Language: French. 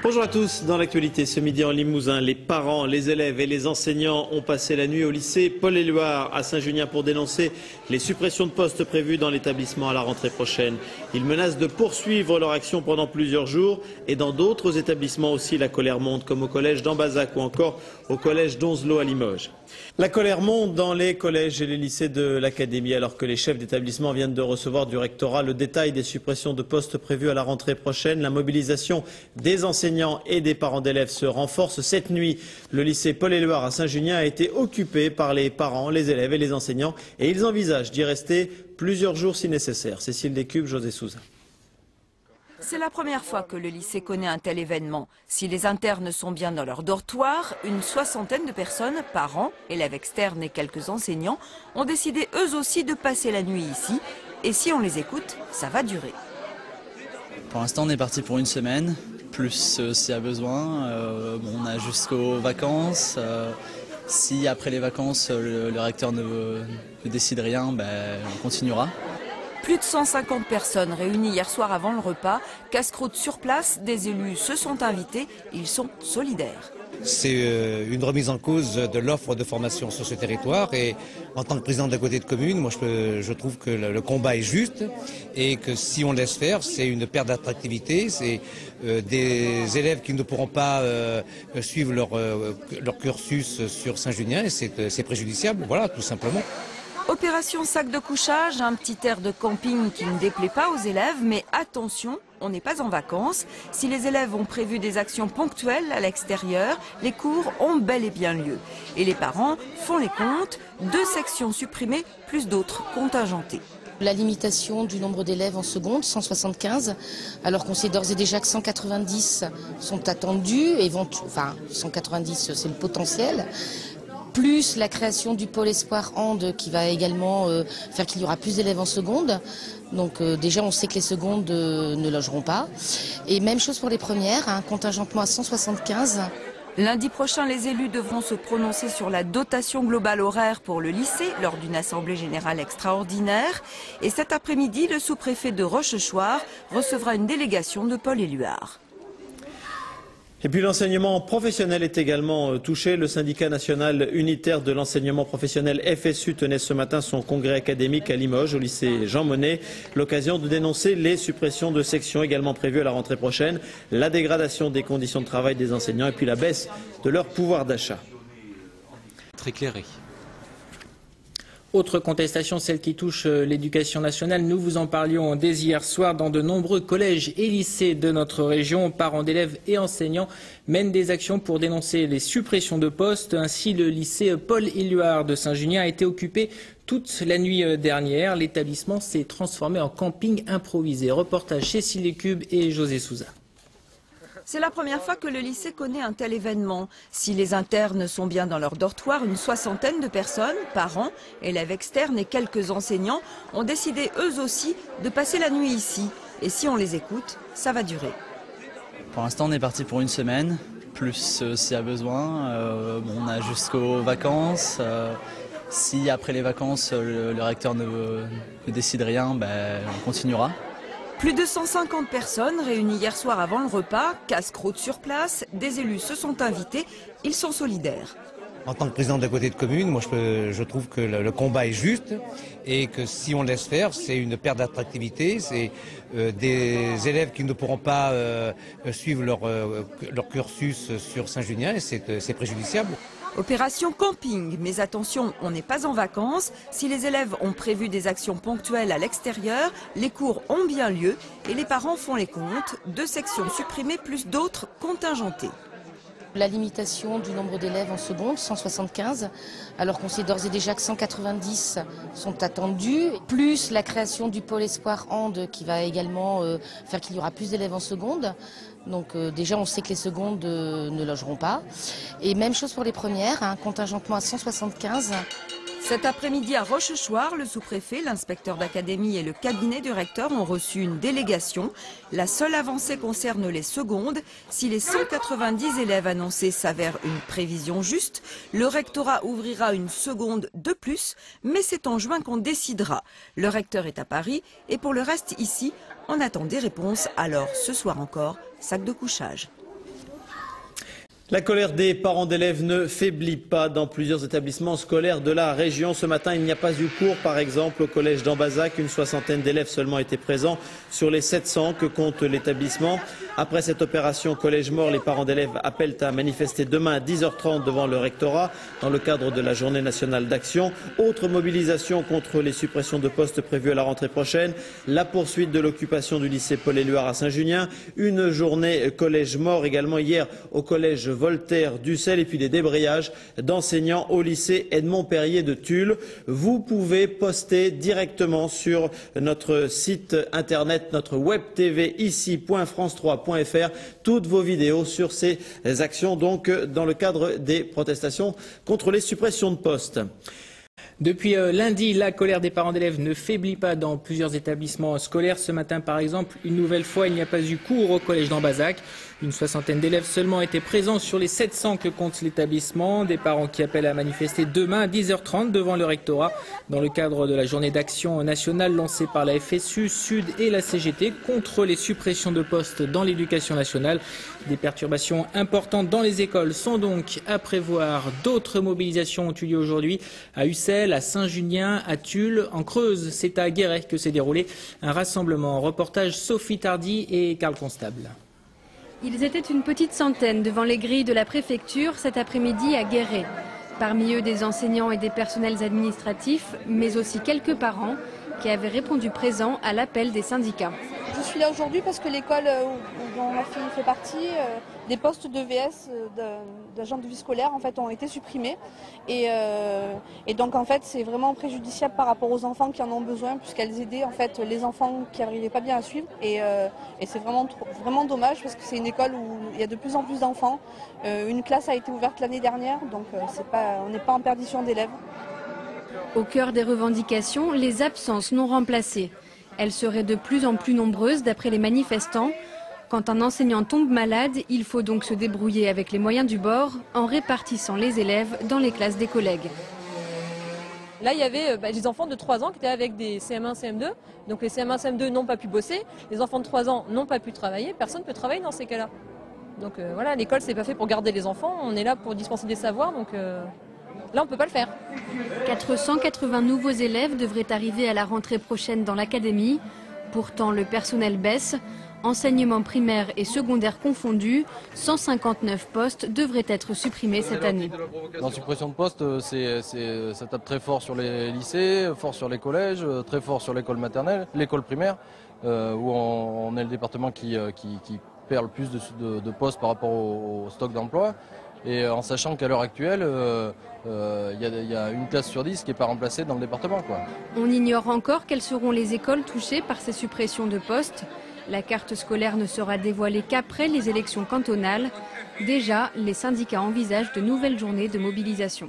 Bonjour à tous. Dans l'actualité ce midi en Limousin, les parents, les élèves et les enseignants ont passé la nuit au lycée Paul-Éluard à Saint-Junien pour dénoncer les suppressions de postes prévues dans l'établissement à la rentrée prochaine. Ils menacent de poursuivre leur action pendant plusieurs jours et dans d'autres établissements aussi la colère monte, comme au collège d'Ambazac ou encore au collège d'Onzelot à Limoges. La colère monte dans les collèges et les lycées de l'académie alors que les chefs d'établissement viennent de recevoir du rectorat le détail des suppressions de postes prévues à la rentrée prochaine. La mobilisation des enseignants et des parents d'élèves se renforce. Cette nuit, le lycée Paul-Éluard à Saint-Junien a été occupé par les parents, les élèves et les enseignants et ils envisagent d'y rester plusieurs jours si nécessaire. Cécile Descubes, José Souza. C'est la première fois que le lycée connaît un tel événement. Si les internes sont bien dans leur dortoir, une soixantaine de personnes, parents, élèves externes et quelques enseignants, ont décidé eux aussi de passer la nuit ici. Et si on les écoute, ça va durer. Pour l'instant, on est parti pour une semaine, plus s'il y a besoin. On a jusqu'aux vacances. Si après les vacances, le recteur ne décide rien, on continuera. Plus de 150 personnes réunies hier soir avant le repas. Casse-croûte sur place, des élus se sont invités, ils sont solidaires. C'est une remise en cause de l'offre de formation sur ce territoire et en tant que président de la communauté de communes, moi je trouve que le combat est juste et que si on laisse faire, c'est une perte d'attractivité, c'est des élèves qui ne pourront pas suivre leur cursus sur Saint-Junien et c'est préjudiciable, voilà, tout simplement. Opération sac de couchage, un petit air de camping qui ne déplaît pas aux élèves, mais attention, on n'est pas en vacances. Si les élèves ont prévu des actions ponctuelles à l'extérieur, les cours ont bel et bien lieu. Et les parents font les comptes, 2 sections supprimées, plus d'autres contingentées. La limitation du nombre d'élèves en seconde, 175, alors qu'on sait d'ores et déjà que 190 sont attendus, 190 c'est le potentiel. Plus la création du pôle Espoir Hand qui va également faire qu'il y aura plus d'élèves en seconde. Donc déjà on sait que les secondes ne logeront pas. Et même chose pour les premières, un contingentement à 175. Lundi prochain, les élus devront se prononcer sur la dotation globale horaire pour le lycée lors d'une assemblée générale extraordinaire. Et cet après-midi, le sous-préfet de Rochechouart recevra une délégation de Paul-Éluard. Et puis l'enseignement professionnel est également touché. Le syndicat national unitaire de l'enseignement professionnel FSU tenait ce matin son congrès académique à Limoges, au lycée Jean Monnet. L'occasion de dénoncer les suppressions de sections également prévues à la rentrée prochaine, la dégradation des conditions de travail des enseignants et puis la baisse de leur pouvoir d'achat. Très éclairé. Autre contestation, celle qui touche l'éducation nationale. Nous vous en parlions dès hier soir dans de nombreux collèges et lycées de notre région. Parents d'élèves et enseignants mènent des actions pour dénoncer les suppressions de postes. Ainsi, le lycée Paul-Éluard de Saint-Junien a été occupé toute la nuit dernière. L'établissement s'est transformé en camping improvisé. Reportage Cécile Descubes et José Souza. C'est la première fois que le lycée connaît un tel événement. Si les internes sont bien dans leur dortoir, une soixantaine de personnes, parents, élèves externes et quelques enseignants, ont décidé eux aussi de passer la nuit ici. Et si on les écoute, ça va durer. Pour l'instant, on est parti pour une semaine, plus s'il y a besoin. On a jusqu'aux vacances. Si après les vacances, le recteur ne décide rien, on continuera. Plus de 150 personnes réunies hier soir avant le repas, casse-croûte sur place, des élus se sont invités, ils sont solidaires. En tant que président de la communauté de communes, moi je trouve que le combat est juste et que si on laisse faire, c'est une perte d'attractivité, c'est des élèves qui ne pourront pas suivre leur cursus sur Saint-Junien et c'est préjudiciable. Opération camping, mais attention, on n'est pas en vacances. Si les élèves ont prévu des actions ponctuelles à l'extérieur, les cours ont bien lieu et les parents font les comptes, 2 sections supprimées plus d'autres contingentées. La limitation du nombre d'élèves en seconde, 175, alors qu'on sait d'ores et déjà que 190 sont attendus. Plus la création du pôle Espoir Hand qui va également faire qu'il y aura plus d'élèves en seconde. Donc déjà on sait que les secondes ne logeront pas. Et même chose pour les premières, un contingentement à 175. Cet après-midi à Rochechouart, le sous-préfet, l'inspecteur d'académie et le cabinet du recteur ont reçu une délégation. La seule avancée concerne les secondes. Si les 190 élèves annoncés s'avèrent une prévision juste, le rectorat ouvrira une seconde de plus, mais c'est en juin qu'on décidera. Le recteur est à Paris et pour le reste ici, on attend des réponses. Alors ce soir encore, sac de couchage. La colère des parents d'élèves ne faiblit pas dans plusieurs établissements scolaires de la région. Ce matin, il n'y a pas eu cours, par exemple, au collège d'Ambazac. Une soixantaine d'élèves seulement étaient présents sur les 700 que compte l'établissement. Après cette opération collège mort, les parents d'élèves appellent à manifester demain à 10h30 devant le rectorat dans le cadre de la journée nationale d'action. Autre mobilisation contre les suppressions de postes prévues à la rentrée prochaine. La poursuite de l'occupation du lycée Paul-Éluard à Saint-Junien. Une journée collège mort également hier au collège Voltaire d'Ussel et puis des débrayages d'enseignants au lycée Edmond Perrier de Tulle. Vous pouvez poster directement sur notre site internet, notre web TV ici.france3.fr toutes vos vidéos sur ces actions donc dans le cadre des protestations contre les suppressions de postes. Depuis lundi, la colère des parents d'élèves ne faiblit pas dans plusieurs établissements scolaires. Ce matin, par exemple, une nouvelle fois, il n'y a pas eu cours au collège d'Ambazac. Une soixantaine d'élèves seulement étaient présents sur les 700 que compte l'établissement. Des parents qui appellent à manifester demain à 10h30 devant le rectorat dans le cadre de la journée d'action nationale lancée par la FSU, Sud et la CGT contre les suppressions de postes dans l'éducation nationale. Des perturbations importantes dans les écoles sont donc à prévoir. D'autres mobilisations ont eu lieu aujourd'hui à Ussel, à Saint-Junien, à Tulle, en Creuse. C'est à Guéret que s'est déroulé un rassemblement. Reportage Sophie Tardy et Karl Constable. Ils étaient une petite centaine devant les grilles de la préfecture cet après-midi à Guéret. Parmi eux des enseignants et des personnels administratifs, mais aussi quelques parents qui avaient répondu présents à l'appel des syndicats. Je suis là aujourd'hui parce que l'école dont ma fille fait partie, des postes de VS, d'agents de vie scolaire en fait, ont été supprimés. Et donc en fait c'est vraiment préjudiciable par rapport aux enfants qui en ont besoin puisqu'elles aidaient en fait les enfants qui n'arrivaient pas bien à suivre. Et c'est vraiment dommage parce que c'est une école où il y a de plus en plus d'enfants. Une classe a été ouverte l'année dernière, donc on n'est pas en perdition d'élèves. Au cœur des revendications, les absences non remplacées. Elles seraient de plus en plus nombreuses d'après les manifestants. Quand un enseignant tombe malade, il faut donc se débrouiller avec les moyens du bord en répartissant les élèves dans les classes des collègues. Là, il y avait des enfants de 3 ans qui étaient avec des CM1, CM2. Donc les CM1, CM2 n'ont pas pu bosser. Les enfants de 3 ans n'ont pas pu travailler. Personne ne peut travailler dans ces cas-là. Donc voilà, l'école, c'est pas fait pour garder les enfants. On est là pour dispenser des savoirs. Donc là, on ne peut pas le faire. 480 nouveaux élèves devraient arriver à la rentrée prochaine dans l'académie. Pourtant, le personnel baisse. Enseignement primaire et secondaire confondus, 159 postes devraient être supprimés cette année. La suppression de postes, ça tape très fort sur les lycées, fort sur les collèges, très fort sur l'école maternelle, l'école primaire, où on est le département qui perd le plus de postes par rapport au stock d'emploi. Et en sachant qu'à l'heure actuelle, il y a une classe sur 10 qui n'est pas remplacée dans le département, quoi. On ignore encore quelles seront les écoles touchées par ces suppressions de postes. La carte scolaire ne sera dévoilée qu'après les élections cantonales. Déjà, les syndicats envisagent de nouvelles journées de mobilisation.